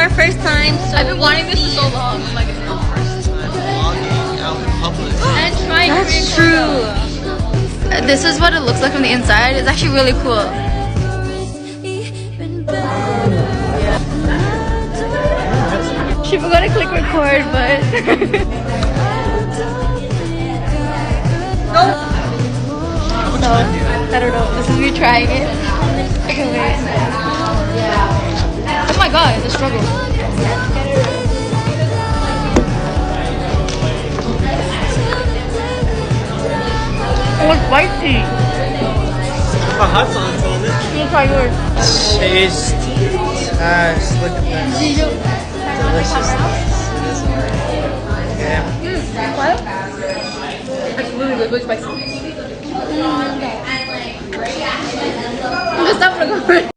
our first time, so I've been wanting this for so long. I'm like, it's not the first time. Vlogging out in public. And trying that's Korean true. This is what it looks like from the inside. It's actually really cool. She forgot to click record, but No. so I don't know. This is me trying it. Okay, wait. Oh my god, it's a struggle. Oh, it's spicy. The hot sauce on it. You can try yours. Taste. Look at that. Deliciousness. It is. Yeah. What? It's really spicy. Stop